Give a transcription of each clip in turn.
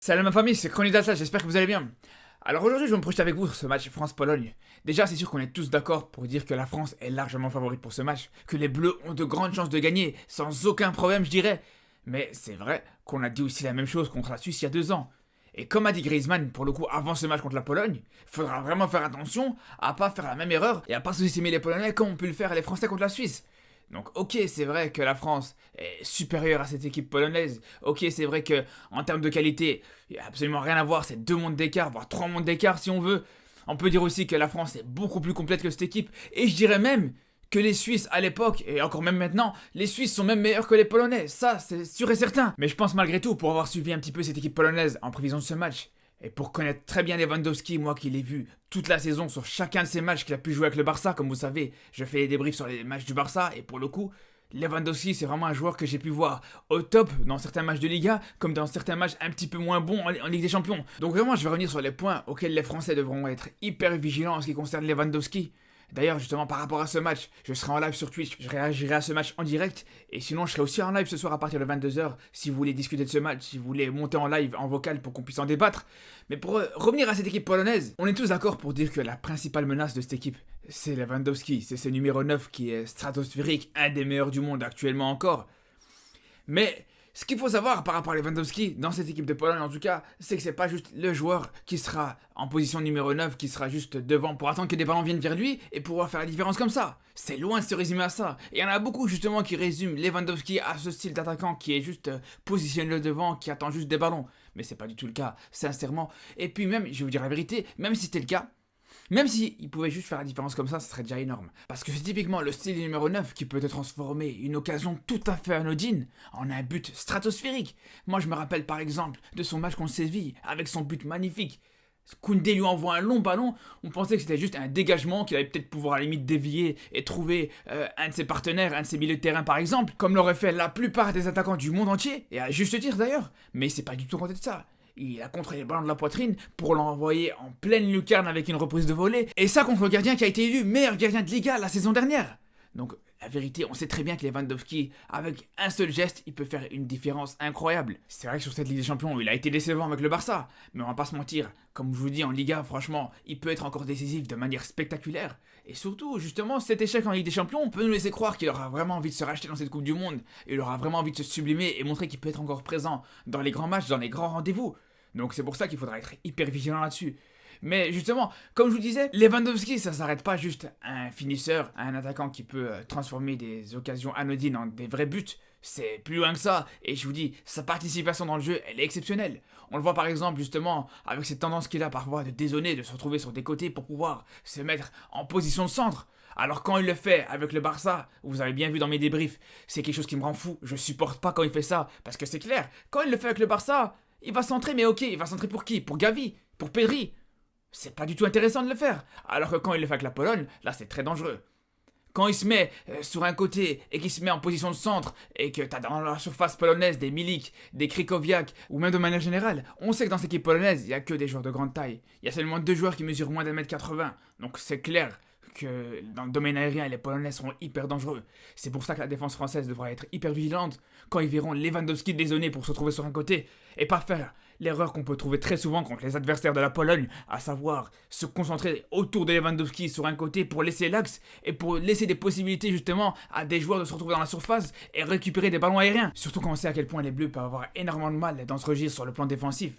Salut ma famille, c'est Chronidatal, j'espère que vous allez bien. Alors aujourd'hui, je vais me projeter avec vous sur ce match France-Pologne. Déjà, c'est sûr qu'on est tous d'accord pour dire que la France est largement favorite pour ce match, que les Bleus ont de grandes chances de gagner, sans aucun problème, je dirais. Mais c'est vrai qu'on a dit aussi la même chose contre la Suisse il y a 2 ans. Et comme a dit Griezmann, pour le coup, avant ce match contre la Pologne, il faudra vraiment faire attention à pas faire la même erreur et à pas sous-estimer les Polonais comme on peut le faire les Français contre la Suisse. Donc ok, c'est vrai que la France est supérieure à cette équipe polonaise. Ok, c'est vrai que en termes de qualité, il n'y a absolument rien à voir. C'est 2 mondes d'écart, voire 3 mondes d'écart si on veut. On peut dire aussi que la France est beaucoup plus complète que cette équipe. Et je dirais même que les Suisses à l'époque, et encore même maintenant, les Suisses sont même meilleurs que les Polonais. Ça, c'est sûr et certain. Mais je pense malgré tout, pour avoir suivi un petit peu cette équipe polonaise en prévision de ce match, et pour connaître très bien Lewandowski, moi qui l'ai vu toute la saison sur chacun de ses matchs qu'il a pu jouer avec le Barça, comme vous savez, je fais des débriefs sur les matchs du Barça, et pour le coup, Lewandowski c'est vraiment un joueur que j'ai pu voir au top dans certains matchs de Liga, comme dans certains matchs un petit peu moins bons en Ligue des Champions. Donc vraiment, je vais revenir sur les points auxquels les Français devront être hyper vigilants en ce qui concerne Lewandowski. D'ailleurs, justement, par rapport à ce match, je serai en live sur Twitch, je réagirai à ce match en direct, et sinon, je serai aussi en live ce soir à partir de 22h, si vous voulez discuter de ce match, si vous voulez monter en live, en vocal, pour qu'on puisse en débattre. Mais pour revenir à cette équipe polonaise, on est tous d'accord pour dire que la principale menace de cette équipe, c'est Lewandowski, c'est ce numéro 9 qui est stratosphérique, un des meilleurs du monde actuellement encore. Mais ce qu'il faut savoir par rapport à Lewandowski, dans cette équipe de Pologne en tout cas, c'est que c'est pas juste le joueur qui sera en position numéro 9, qui sera juste devant pour attendre que des ballons viennent vers lui et pouvoir faire la différence comme ça. C'est loin de se résumer à ça. Et il y en a beaucoup justement qui résument Lewandowski à ce style d'attaquant qui est juste positionné devant, qui attend juste des ballons. Mais c'est pas du tout le cas, sincèrement. Et puis même, je vais vous dire la vérité, même si c'était le cas, même s'il pouvait juste faire la différence comme ça serait déjà énorme. Parce que c'est typiquement le style numéro 9 qui peut te transformer une occasion tout à fait anodine en un but stratosphérique. Moi je me rappelle par exemple de son match contre Séville avec son but magnifique. Koundé lui envoie un long ballon, on pensait que c'était juste un dégagement qu'il allait peut-être pouvoir à la limite dévier et trouver un de ses partenaires, un de ses milieux de terrain par exemple, comme l'auraient fait la plupart des attaquants du monde entier, et à juste titre d'ailleurs. Mais c'est pas du tout côté de ça. Il a contré les ballons de la poitrine pour l'envoyer en pleine lucarne avec une reprise de volée. Et ça contre le gardien qui a été élu meilleur gardien de Liga la saison dernière. Donc la vérité, on sait très bien que Lewandowski, avec un seul geste, il peut faire une différence incroyable. C'est vrai que sur cette Ligue des Champions, il a été décevant avec le Barça. Mais on va pas se mentir, comme je vous dis en Liga, franchement, il peut être encore décisif de manière spectaculaire. Et surtout, justement, cet échec en Ligue des Champions peut nous laisser croire qu'il aura vraiment envie de se racheter dans cette Coupe du Monde. Il aura vraiment envie de se sublimer et montrer qu'il peut être encore présent dans les grands matchs, dans les grands rendez-vous. Donc c'est pour ça qu'il faudra être hyper vigilant là-dessus. Mais justement, comme je vous disais, Lewandowski, ça s'arrête pas juste à un finisseur, à un attaquant qui peut transformer des occasions anodines en des vrais buts. C'est plus loin que ça, et je vous dis, sa participation dans le jeu, elle est exceptionnelle. On le voit par exemple justement avec cette tendance qu'il a parfois de dézonner, de se retrouver sur des côtés pour pouvoir se mettre en position de centre. Alors quand il le fait avec le Barça, vous avez bien vu dans mes débriefs, c'est quelque chose qui me rend fou. Je supporte pas quand il fait ça, parce que c'est clair, quand il le fait avec le Barça, il va centrer, mais ok, il va centrer pour qui? Pour Gavi? Pour Pedri? C'est pas du tout intéressant de le faire. Alors que quand il le fait avec la Pologne, là c'est très dangereux. Quand il se met sur un côté et qu'il se met en position de centre et que t'as dans la surface polonaise des Milik, des Krychowiak ou même de manière générale, on sait que dans cette équipe polonaise, il y a que des joueurs de grande taille. Il y a seulement 2 joueurs qui mesurent moins d'1m80. Donc c'est clair que dans le domaine aérien, les Polonais seront hyper dangereux. C'est pour ça que la défense française devra être hyper vigilante quand ils verront Lewandowski dézonner pour se retrouver sur un côté et pas faire l'erreur qu'on peut trouver très souvent contre les adversaires de la Pologne, à savoir se concentrer autour de Lewandowski sur un côté pour laisser l'axe et pour laisser des possibilités justement à des joueurs de se retrouver dans la surface et récupérer des ballons aériens. Surtout quand on sait à quel point les Bleus peuvent avoir énormément de mal dans ce registre sur le plan défensif.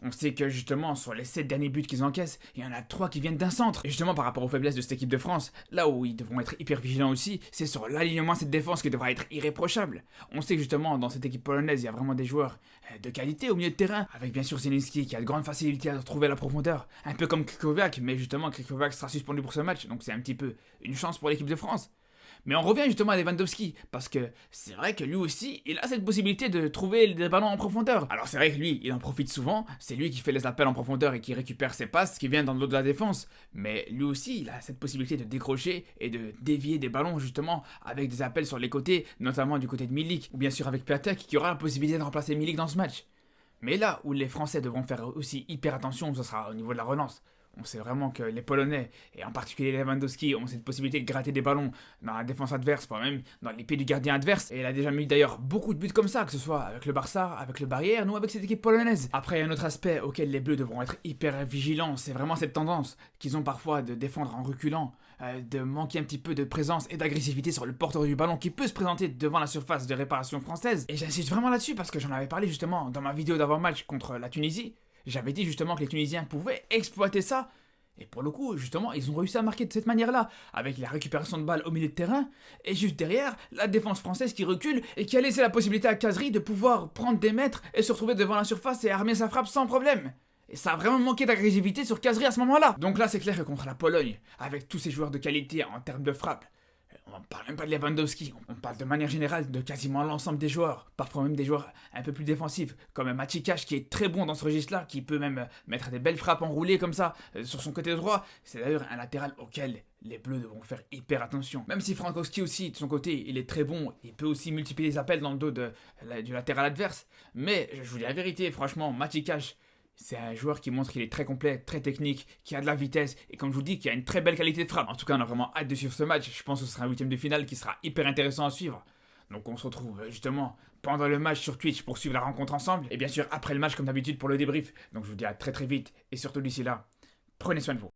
On sait que justement, sur les 7 derniers buts qu'ils encaissent, il y en a 3 qui viennent d'un centre. Et justement, par rapport aux faiblesses de cette équipe de France, là où ils devront être hyper vigilants aussi, c'est sur l'alignement de cette défense qui devra être irréprochable. On sait que justement, dans cette équipe polonaise, il y a vraiment des joueurs de qualité au milieu de terrain, avec bien sûr Zelensky qui a de grandes facilités à trouver la profondeur, un peu comme Krychowiak, mais justement, Krychowiak sera suspendu pour ce match, donc c'est un petit peu une chance pour l'équipe de France. Mais on revient justement à Lewandowski, parce que c'est vrai que lui aussi, il a cette possibilité de trouver des ballons en profondeur. Alors c'est vrai que lui, il en profite souvent, c'est lui qui fait les appels en profondeur et qui récupère ses passes qui viennent dans le dos de la défense. Mais lui aussi, il a cette possibilité de décrocher et de dévier des ballons justement avec des appels sur les côtés, notamment du côté de Milik, ou bien sûr avec Piatek qui aura la possibilité de remplacer Milik dans ce match. Mais là où les Français devront faire aussi hyper attention, ce sera au niveau de la relance. On sait vraiment que les Polonais, et en particulier Lewandowski, ont cette possibilité de gratter des ballons dans la défense adverse, voire même dans les pieds du gardien adverse. Et il a déjà mis d'ailleurs beaucoup de buts comme ça, que ce soit avec le Barça, avec le Bayern ou avec cette équipe polonaise. Après, il y a un autre aspect auquel les Bleus devront être hyper vigilants, c'est vraiment cette tendance qu'ils ont parfois de défendre en reculant, de manquer un petit peu de présence et d'agressivité sur le porteur du ballon qui peut se présenter devant la surface de réparation française. Et j'insiste vraiment là-dessus parce que j'en avais parlé justement dans ma vidéo d'avant-match contre la Tunisie. J'avais dit justement que les Tunisiens pouvaient exploiter ça. Et pour le coup, justement, ils ont réussi à marquer de cette manière-là, avec la récupération de balles au milieu de terrain, et juste derrière, la défense française qui recule et qui a laissé la possibilité à Khazri de pouvoir prendre des mètres et se retrouver devant la surface et armer sa frappe sans problème. Et ça a vraiment manqué d'agressivité sur Khazri à ce moment-là. Donc là, c'est clair que contre la Pologne, avec tous ces joueurs de qualité en termes de frappe, on ne parle même pas de Lewandowski, on parle de manière générale de quasiment l'ensemble des joueurs, parfois même des joueurs un peu plus défensifs, comme Maciej Kasz qui est très bon dans ce registre-là, qui peut même mettre des belles frappes enroulées comme ça sur son côté droit. C'est d'ailleurs un latéral auquel les Bleus devront faire hyper attention. Même si Frankowski aussi, de son côté, il est très bon, il peut aussi multiplier les appels dans le dos du latéral adverse, mais je vous dis la vérité, franchement, Maciej Kasz, c'est un joueur qui montre qu'il est très complet, très technique, qui a de la vitesse et comme je vous dis, qui a une très belle qualité de frappe. En tout cas, on a vraiment hâte de suivre ce match. Je pense que ce sera un huitième de finale qui sera hyper intéressant à suivre. Donc on se retrouve justement pendant le match sur Twitch pour suivre la rencontre ensemble. Et bien sûr après le match comme d'habitude pour le débrief. Donc je vous dis à très très vite et surtout d'ici là, prenez soin de vous.